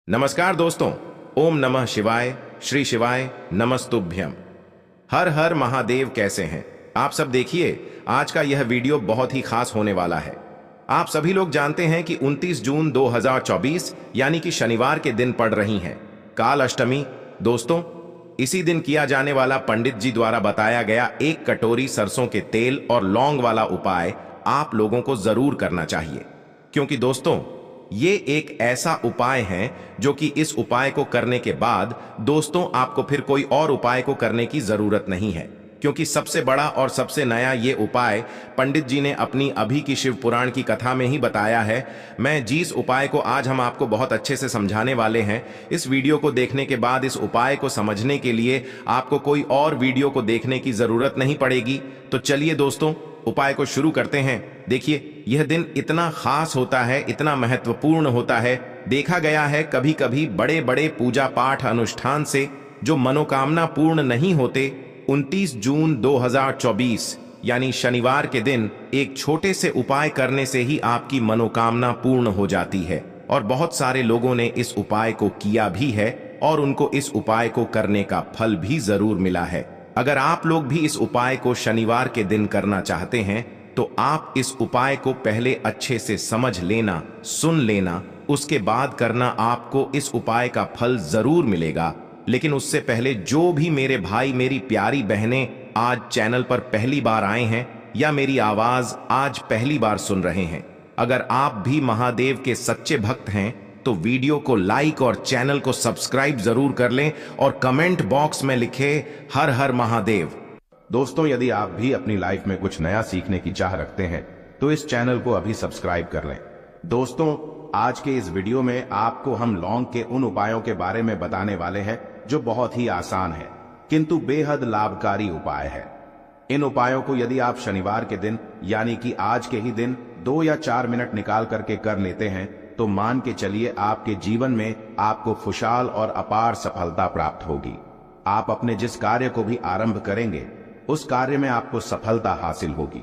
नमस्कार दोस्तों। ओम नमः शिवाय, श्री शिवाय नमस्तुभ्यम। हर हर महादेव। कैसे हैं आप सब? देखिए, आज का यह वीडियो बहुत ही खास होने वाला है। आप सभी लोग जानते हैं कि 29 जून 2024 यानी कि शनिवार के दिन पड़ रही है काल अष्टमी। दोस्तों, इसी दिन किया जाने वाला पंडित जी द्वारा बताया गया 1 कटोरी सरसों के तेल और लौंग वाला उपाय आप लोगों को जरूर करना चाहिए, क्योंकि दोस्तों ये एक ऐसा उपाय है जो कि इस उपाय को करने के बाद दोस्तों आपको फिर कोई और उपाय को करने की जरूरत नहीं है, क्योंकि सबसे बड़ा और सबसे नया ये उपाय पंडित जी ने अपनी अभी की शिव पुराण की कथा में ही बताया है। मैं जिस उपाय को आज हम आपको बहुत अच्छे से समझाने वाले हैं, इस वीडियो को देखने के बाद इस उपाय को समझने के लिए आपको कोई और वीडियो को देखने की जरूरत नहीं पड़ेगी। तो चलिए दोस्तों, उपाय को शुरू करते हैं। देखिए, यह दिन इतना खास होता है, इतना महत्वपूर्ण होता है। देखा गया है कभी कभी बड़े बड़े पूजा पाठ अनुष्ठान से जो मनोकामना पूर्ण नहीं होते, 29 जून 2024 यानी शनिवार के दिन एक छोटे से उपाय करने से ही आपकी मनोकामना पूर्ण हो जाती है। और बहुत सारे लोगों ने इस उपाय को किया भी है और उनको इस उपाय को करने का फल भी जरूर मिला है। अगर आप लोग भी इस उपाय को शनिवार के दिन करना चाहते हैं तो आप इस उपाय को पहले अच्छे से समझ लेना, सुन लेना, उसके बाद करना। आपको इस उपाय का फल जरूर मिलेगा। लेकिन उससे पहले जो भी मेरे भाई मेरी प्यारी बहनें आज चैनल पर पहली बार आए हैं या मेरी आवाज आज पहली बार सुन रहे हैं, अगर आप भी महादेव के सच्चे भक्त हैं तो वीडियो को लाइक और चैनल को सब्सक्राइब जरूर कर लें और कमेंट बॉक्स में लिखे हर हर महादेव। दोस्तों, यदि आप भी अपनी लाइफ में कुछ नया सीखने की चाह रखते हैं तो इस चैनल को अभी सब्सक्राइब कर लें। दोस्तों, आज के इस वीडियो में आपको हम लौंग के उन उपायों के बारे में बताने वाले हैं जो बहुत ही आसान है किंतु बेहद लाभकारी उपाय है। इन उपायों को यदि आप शनिवार के दिन यानी कि आज के ही दिन 2 या 4 मिनट निकाल करके कर लेते हैं तो मान के चलिए आपके जीवन में आपको खुशहाल और अपार सफलता प्राप्त होगी। आप अपने जिस कार्य को भी आरंभ करेंगे उस कार्य में आपको सफलता हासिल होगी।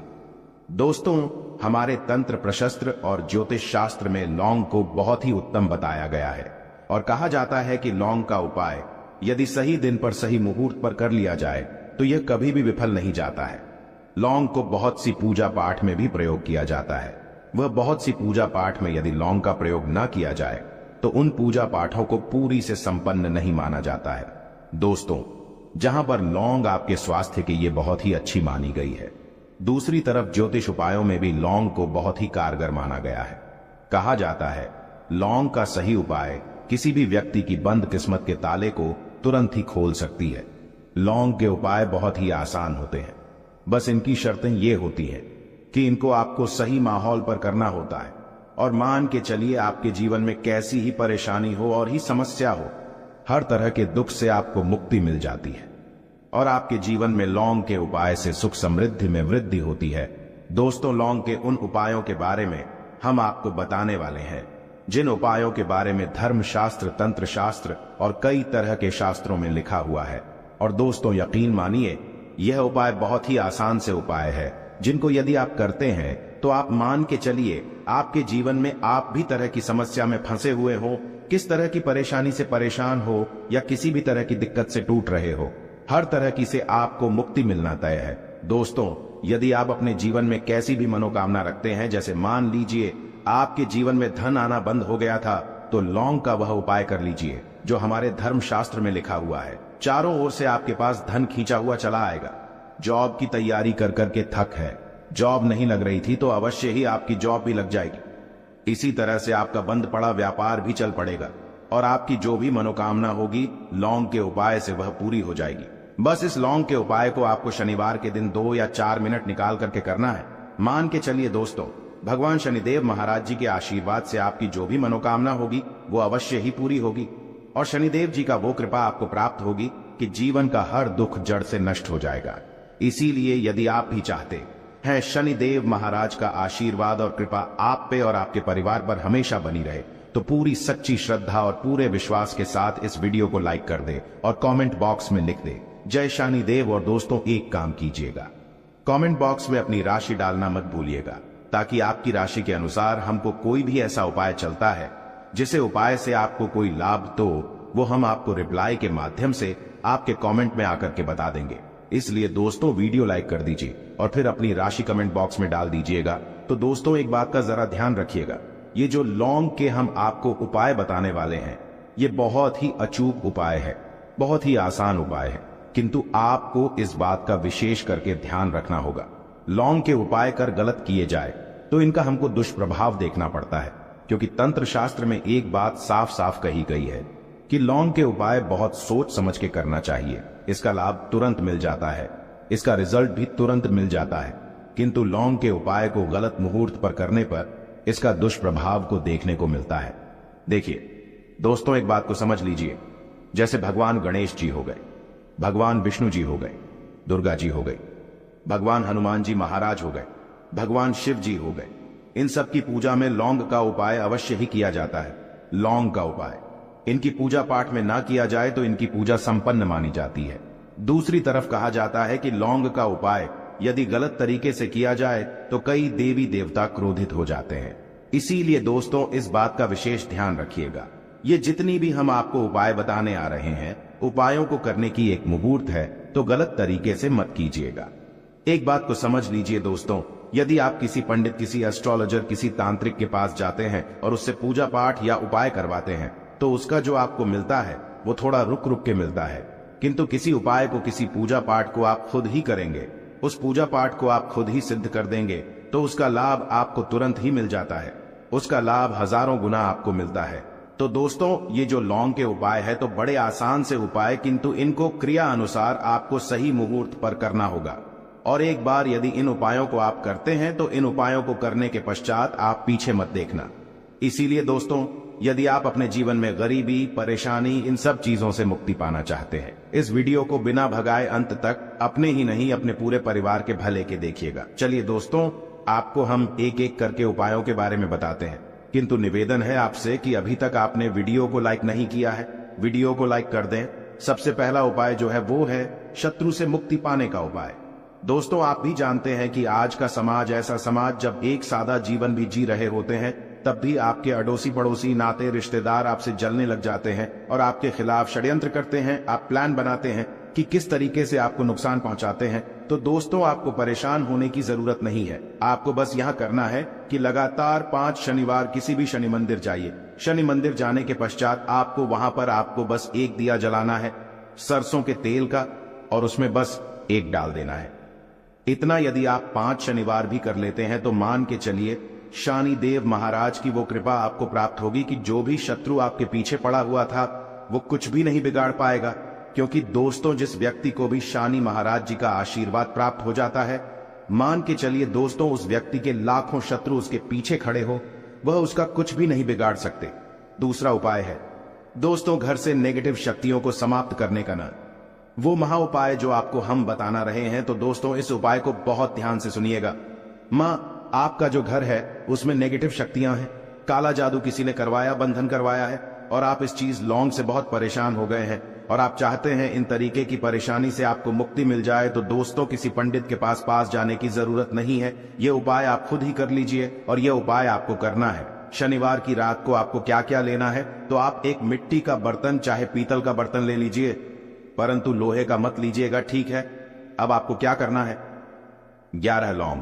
दोस्तों, हमारे तंत्र प्रशस्त्र और ज्योतिष शास्त्र में लौंग को बहुत ही उत्तम बताया गया है और कहा जाता है कि लौंग का उपाय यदि सही दिन पर सही मुहूर्त पर कर लिया जाए तो यह कभी भी विफल नहीं जाता है। लौंग को बहुत सी पूजा पाठ में भी प्रयोग किया जाता है। वह बहुत सी पूजा पाठ में यदि लौंग का प्रयोग न किया जाए तो उन पूजा पाठों को पूरी से संपन्न नहीं माना जाता है। दोस्तों, जहां पर लौंग आपके स्वास्थ्य के लिए बहुत ही अच्छी मानी गई है, दूसरी तरफ ज्योतिष उपायों में भी लौंग को बहुत ही कारगर माना गया है। कहा जाता है लौंग का सही उपाय किसी भी व्यक्ति की बंद किस्मत के ताले को तुरंत ही खोल सकती है। लौंग के उपाय बहुत ही आसान होते हैं, बस इनकी शर्तें ये होती हैं कि इनको आपको सही माहौल पर करना होता है। और मान के चलिए आपके जीवन में कैसी ही परेशानी हो और ही समस्या हो, हर तरह के दुख से आपको मुक्ति मिल जाती है और आपके जीवन में लौंग के उपाय से सुख समृद्धि में वृद्धि होती है। दोस्तों, लौंग के उन उपायों के बारे में हम आपको बताने वाले हैं जिन उपायों के बारे में धर्म शास्त्र, तंत्र शास्त्र और कई तरह के शास्त्रों में लिखा हुआ है। और दोस्तों, यकीन मानिए यह उपाय बहुत ही आसान से उपाय है जिनको यदि आप करते हैं तो आप मान के चलिए आपके जीवन में आप भी तरह की समस्या में फंसे हुए हो, किस तरह की परेशानी से परेशान हो या किसी भी तरह की दिक्कत से टूट रहे हो, हर तरह की से आपको मुक्ति मिलना तय है। दोस्तों, यदि आप अपने जीवन में कैसी भी मनोकामना रखते हैं, जैसे मान लीजिए आपके जीवन में धन आना बंद हो गया था, तो लौंग का वह उपाय कर लीजिए जो हमारे धर्म शास्त्र में लिखा हुआ है। चारों ओर से आपके पास धन खींचा हुआ चला आएगा। जॉब की तैयारी कर करके थक है, जॉब नहीं लग रही थी तो अवश्य ही आपकी जॉब भी लग जाएगी। इसी तरह से आपका बंद पड़ा व्यापार भी चल पड़ेगा और आपकी जो भी मनोकामना होगी लौंग के उपाय से वह पूरी हो जाएगी। बस इस लौंग के उपाय को आपको शनिवार के दिन 2 या 4 मिनट निकाल करके करना है। मान के चलिए दोस्तों, भगवान शनिदेव महाराज जी के आशीर्वाद से आपकी जो भी मनोकामना होगी वो अवश्य ही पूरी होगी और शनिदेव जी का वो कृपा आपको प्राप्त होगी कि जीवन का हर दुख जड़ से नष्ट हो जाएगा। इसीलिए यदि आप भी चाहते हैं शनिदेव महाराज का आशीर्वाद और कृपा आप पे और आपके परिवार पर हमेशा बनी रहे, तो पूरी सच्ची श्रद्धा और पूरे विश्वास के साथ इस वीडियो को लाइक कर दे और कमेंट बॉक्स में लिख दे जय शनिदेव। और दोस्तों, एक काम कीजिएगा, कमेंट बॉक्स में अपनी राशि डालना मत भूलिएगा, ताकि आपकी राशि के अनुसार हमको कोई भी ऐसा उपाय चलता है जिसे उपाय से आपको कोई लाभ तो वो हम आपको रिप्लाई के माध्यम से आपके कमेंट में आकर के बता देंगे। इसलिए दोस्तों वीडियो लाइक कर दीजिए और फिर अपनी राशि कमेंट बॉक्स में डाल दीजिएगा। तो दोस्तों एक बात का जरा ध्यान रखिएगा, ये जो लौंग के हम आपको उपाय बताने वाले हैं ये बहुत ही अचूक उपाय है, बहुत ही आसान उपाय है, किंतु आपको इस बात का विशेष करके ध्यान रखना होगा। लौंग के उपाय कर गलत किए जाए तो इनका हमको दुष्प्रभाव देखना पड़ता है, क्योंकि तंत्र शास्त्र में एक बात साफ साफ कही गई है कि लौंग के उपाय बहुत सोच समझ के करना चाहिए। इसका लाभ तुरंत मिल जाता है, इसका रिजल्ट भी तुरंत मिल जाता है, किंतु लौंग के उपाय को गलत मुहूर्त पर करने पर इसका दुष्प्रभाव को देखने को मिलता है। देखिए दोस्तों एक बात को समझ लीजिए, जैसे भगवान गणेश जी हो गए, भगवान विष्णु जी हो गए, दुर्गा जी हो गई, भगवान हनुमान जी महाराज हो गए, भगवान शिव जी हो गए, इन सब की पूजा में लौंग का उपाय अवश्य ही किया जाता है। लौंग का उपाय इनकी पूजा पाठ में ना किया जाए तो इनकी पूजा संपन्न मानी जाती है। दूसरी तरफ कहा जाता है कि लौंग का उपाय यदि गलत तरीके से किया जाए तो कई देवी देवता क्रोधित हो जाते हैं। इसीलिए दोस्तों इस बात का विशेष ध्यान रखिएगा, ये जितनी भी हम आपको उपाय बताने आ रहे हैं, उपायों को करने की एक मुहूर्त है, तो गलत तरीके से मत कीजिएगा। एक बात को समझ लीजिए दोस्तों, यदि आप किसी पंडित, किसी एस्ट्रोलॉजर, किसी तांत्रिक के पास जाते हैं और उससे पूजा पाठ या उपाय करवाते हैं तो उसका जो आपको मिलता है वो थोड़ा रुक रुक के मिलता है, किंतु किसी उपाय को, किसी पूजा पाठ को आप खुद ही करेंगे, उस पूजा पाठ को आप खुद ही सिद्ध कर देंगे तो उसका लाभ आपको तुरंत ही मिल जाता है, उसका लाभ हजारों गुना आपको मिलता है। तो दोस्तों ये जो लौंग के उपाय है तो बड़े आसान से उपाय, किंतु इनको क्रिया अनुसार आपको सही मुहूर्त पर करना होगा। और एक बार यदि इन उपायों को आप करते हैं तो इन उपायों को करने के पश्चात आप पीछे मत देखना। इसीलिए दोस्तों यदि आप अपने जीवन में गरीबी, परेशानी, इन सब चीजों से मुक्ति पाना चाहते हैं, इस वीडियो को बिना भगाए अंत तक अपने ही नहीं अपने पूरे परिवार के भले के देखिएगा। चलिए दोस्तों आपको हम एक एक करके उपायों के बारे में बताते हैं, किंतु निवेदन है आपसे कि अभी तक आपने वीडियो को लाइक नहीं किया है, वीडियो को लाइक कर दें। सबसे पहला उपाय जो है वो है शत्रु से मुक्ति पाने का उपाय। दोस्तों आप भी जानते हैं कि आज का समाज ऐसा समाज जब एक सादा जीवन भी जी रहे होते हैं तब भी आपके अड़ोसी पड़ोसी, नाते रिश्तेदार आपसे जलने लग जाते हैं और आपके खिलाफ षड्यंत्र करते हैं। आप प्लान बनाते हैं कि किस तरीके से आपको नुकसान पहुंचाते हैं। तो दोस्तों आपको परेशान होने की जरूरत नहीं है, आपको बस यह करना है कि लगातार 5 शनिवार किसी भी शनि मंदिर जाइए। शनि मंदिर जाने के पश्चात आपको वहां पर आपको बस एक दिया जलाना है सरसों के तेल का, और उसमें बस एक डाल देना है। इतना यदि आप 5 शनिवार भी कर लेते हैं तो मान के चलिए शनि देव महाराज की वो कृपा आपको प्राप्त होगी कि जो भी शत्रु आपके पीछे पड़ा हुआ था वो कुछ भी नहीं बिगाड़ पाएगा। क्योंकि दोस्तों जिस व्यक्ति को भी शनि महाराज जी का आशीर्वाद प्राप्त हो जाता है, मान के चलिए दोस्तों उस व्यक्ति के लाखों शत्रु उसके पीछे खड़े हो, वह उसका कुछ भी नहीं बिगाड़ सकते। दूसरा उपाय है दोस्तों घर से नेगेटिव शक्तियों को समाप्त करने का ना, वो महा उपाय जो आपको हम बताना रहे हैं। तो दोस्तों इस उपाय को बहुत ध्यान से सुनिएगा। माँ आपका जो घर है उसमें नेगेटिव शक्तियां हैं, काला जादू किसी ने करवाया, बंधन करवाया है, और आप इस चीज लौंग से बहुत परेशान हो गए हैं और आप चाहते हैं इन तरीके की परेशानी से आपको मुक्ति मिल जाए। तो दोस्तों किसी पंडित के पास जाने की जरूरत नहीं है, ये उपाय आप खुद ही कर लीजिए। और ये उपाय आपको करना है शनिवार की रात को। आपको क्या क्या लेना है, तो आप एक मिट्टी का बर्तन, चाहे पीतल का बर्तन ले लीजिए, परंतु लोहे का मत लीजिएगा, ठीक है। अब आपको क्या करना है, 11 लौंग,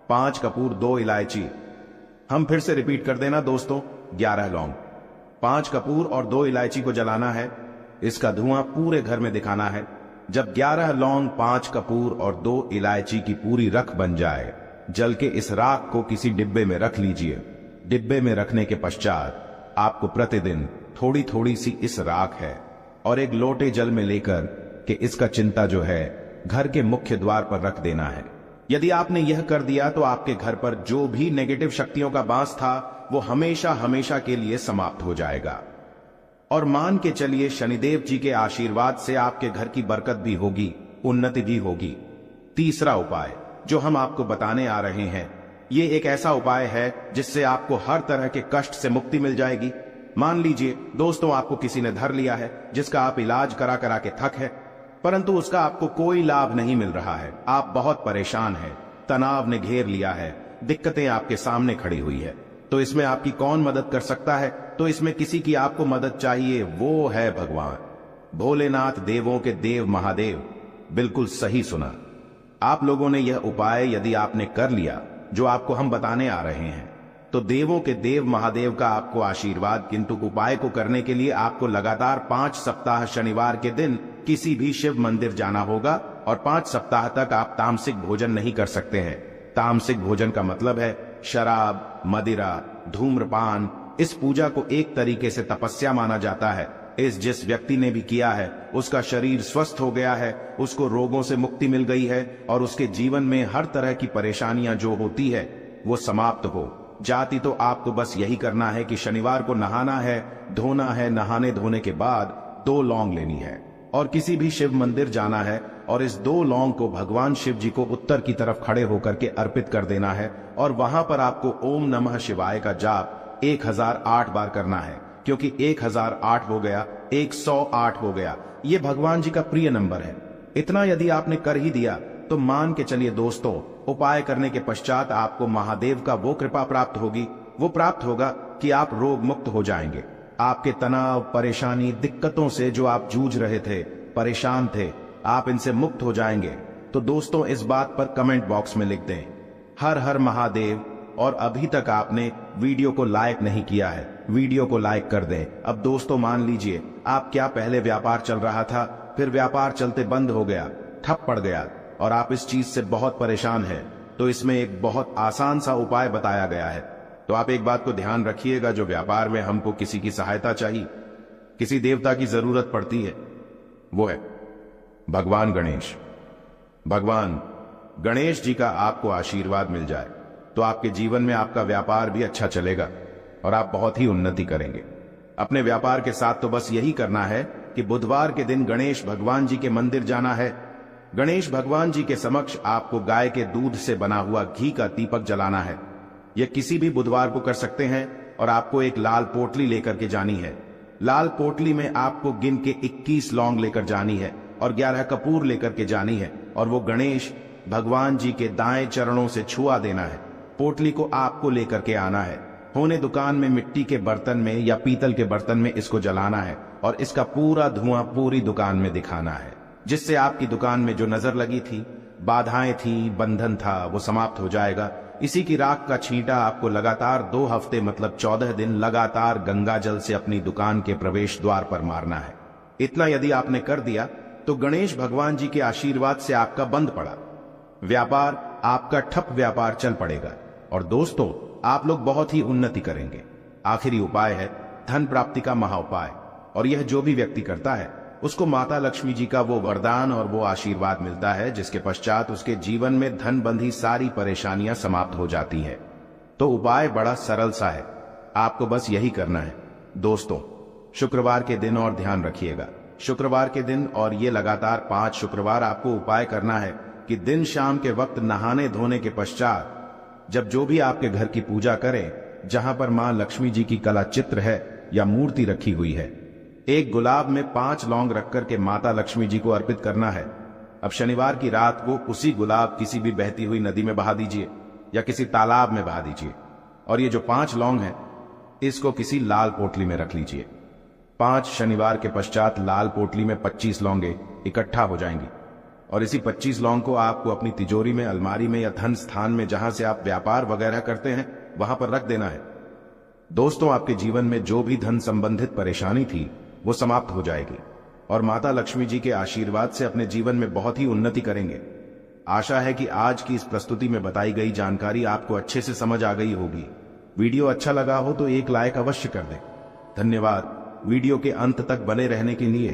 5 कपूर, 2 इलायची। हम फिर से रिपीट कर देना दोस्तों, 11 लौंग, 5 कपूर और 2 इलायची को जलाना है। इसका धुआं पूरे घर में दिखाना है। जब 11 लौंग, 5 कपूर और 2 इलायची की पूरी रख बन जाए, जल के इस राख को किसी डिब्बे में रख लीजिए। डिब्बे में रखने के पश्चात आपको प्रतिदिन थोड़ी थोड़ी सी इस राख है और एक लोटे जल में लेकर के इसका चिंता जो है घर के मुख्य द्वार पर रख देना है। यदि आपने यह कर दिया तो आपके घर पर जो भी नेगेटिव शक्तियों का बास था वो हमेशा हमेशा के लिए समाप्त हो जाएगा। और मान के चलिए शनिदेव जी के आशीर्वाद से आपके घर की बरकत भी होगी, उन्नति भी होगी। तीसरा उपाय जो हम आपको बताने आ रहे हैं, ये एक ऐसा उपाय है जिससे आपको हर तरह के कष्ट से मुक्ति मिल जाएगी। मान लीजिए दोस्तों आपको किसी ने धर लिया है जिसका आप इलाज करा करा के थक है, परंतु उसका आपको कोई लाभ नहीं मिल रहा है। आप बहुत परेशान हैं, तनाव ने घेर लिया है, दिक्कतें आपके सामने खड़ी हुई है। तो इसमें आपकी कौन मदद कर सकता है? तो इसमें किसी की आपको मदद चाहिए, वो है भगवान भोलेनाथ, देवों के देव महादेव। बिल्कुल सही सुना। आप लोगों ने यह उपाय यदि आपने कर लिया जो आपको हम बताने आ रहे हैं, तो देवों के देव महादेव का आपको आशीर्वाद। किंतु उपाय को करने के लिए आपको लगातार 5 सप्ताह शनिवार के दिन किसी भी शिव मंदिर जाना होगा और 5 सप्ताह तक आप तामसिक भोजन नहीं कर सकते हैं। तामसिक भोजन का मतलब है शराब, मदिरा, धूम्रपान। इस पूजा को एक तरीके से तपस्या माना जाता है। जिस व्यक्ति ने भी किया है उसका शरीर स्वस्थ हो गया है, उसको रोगों से मुक्ति मिल गई है और उसके जीवन में हर तरह की परेशानियां जो होती है वो समाप्त हो जाती। तो आपको बस यही करना है कि शनिवार को नहाना है, धोना है, नहाने धोने के बाद 2 लौंग लेनी है और किसी भी शिव मंदिर जाना है और इस 2 लौंग को भगवान शिव जी को उत्तर की तरफ खड़े होकर के अर्पित कर देना है और वहां पर आपको ओम नमः शिवाय का जाप 1008 बार करना है, क्योंकि 1008 हो गया, 108 हो गया। ये भगवान जी का प्रिय नंबर है। इतना यदि आपने कर ही दिया तो मान के चलिए दोस्तों, उपाय करने के पश्चात आपको महादेव का वो कृपा प्राप्त होगी, वो प्राप्त होगा कि आप रोग मुक्त हो जाएंगे। आपके तनाव, परेशानी, दिक्कतों से जो आप जूझ रहे थे, परेशान थे, आप इनसे मुक्त हो जाएंगे। तो दोस्तों इस बात पर कमेंट बॉक्स में लिख दें हर हर महादेव। और अभी तक आपने वीडियो को लाइक नहीं किया है, वीडियो को लाइक कर दें। अब दोस्तों मान लीजिए आप क्या पहले व्यापार चल रहा था, फिर व्यापार चलते बंद हो गया, ठप पड़ गया और आप इस चीज से बहुत परेशान हैं, तो इसमें एक बहुत आसान सा उपाय बताया गया है। तो आप एक बात को ध्यान रखिएगा, जो व्यापार में हमको किसी की सहायता चाहिए, किसी देवता की जरूरत पड़ती है, वो है भगवान गणेश। भगवान गणेश जी का आपको आशीर्वाद मिल जाए तो आपके जीवन में आपका व्यापार भी अच्छा चलेगा और आप बहुत ही उन्नति करेंगे। अपने व्यापार के साथ तो बस यही करना है कि बुधवार के दिन गणेश भगवान जी के मंदिर जाना है। गणेश भगवान जी के समक्ष आपको गाय के दूध से बना हुआ घी का दीपक जलाना है। यह किसी भी बुधवार को कर सकते हैं और आपको एक लाल पोटली लेकर के जानी है। लाल पोटली में आपको गिन के 21 लौंग लेकर जानी है और 11 कपूर लेकर के जानी है और वो गणेश भगवान जी के दाएं चरणों से छुआ देना है। पोटली को आपको लेकर के आना है। होने दुकान में मिट्टी के बर्तन में या पीतल के बर्तन में इसको जलाना है और इसका पूरा धुआं पूरी दुकान में दिखाना है, जिससे आपकी दुकान में जो नजर लगी थी, बाधाएं थी, बंधन था, वो समाप्त हो जाएगा। इसी की राख का छींटा आपको लगातार 2 हफ्ते मतलब 14 दिन लगातार गंगा जल से अपनी दुकान के प्रवेश द्वार पर मारना है। इतना यदि आपने कर दिया तो गणेश भगवान जी के आशीर्वाद से आपका बंद पड़ा व्यापार, आपका ठप व्यापार चल पड़ेगा और दोस्तों आप लोग बहुत ही उन्नति करेंगे। आखिरी उपाय है धन प्राप्ति का महा उपाय, और यह जो भी व्यक्ति करता है उसको माता लक्ष्मी जी का वो वरदान और वो आशीर्वाद मिलता है, जिसके पश्चात उसके जीवन में धन बंधी सारी परेशानियां समाप्त हो जाती है। तो उपाय बड़ा सरल सा है, आपको बस यही करना है दोस्तों। शुक्रवार के दिन और ध्यान रखिएगा, शुक्रवार के दिन और ये लगातार 5 शुक्रवार आपको उपाय करना है कि दिन शाम के वक्त नहाने धोने के पश्चात जब जो भी आपके घर की पूजा करें, जहां पर मां लक्ष्मी जी की कला चित्र है या मूर्ति रखी हुई है, एक गुलाब में 5 लौंग रख करके माता लक्ष्मी जी को अर्पित करना है। अब शनिवार की रात को उसी गुलाब किसी भी बहती हुई नदी में बहा दीजिए या किसी तालाब में बहा दीजिए और ये जो 5 लौंग है इसको किसी लाल पोटली में रख लीजिए। 5 शनिवार के पश्चात लाल पोटली में 25 लौंगे इकट्ठा हो जाएंगी और इसी 25 लौंग को आपको अपनी तिजोरी में, अलमारी में या धन स्थान में जहां से आप व्यापार वगैरह करते हैं वहां पर रख देना है। दोस्तों आपके जीवन में जो भी धन संबंधित परेशानी थी वो समाप्त हो जाएगी और माता लक्ष्मी जी के आशीर्वाद से अपने जीवन में बहुत ही उन्नति करेंगे। आशा है कि आज की इस प्रस्तुति में बताई गई जानकारी आपको अच्छे से समझ आ गई होगी। वीडियो अच्छा लगा हो तो एक लाइक अवश्य कर दें। धन्यवाद वीडियो के अंत तक बने रहने के लिए।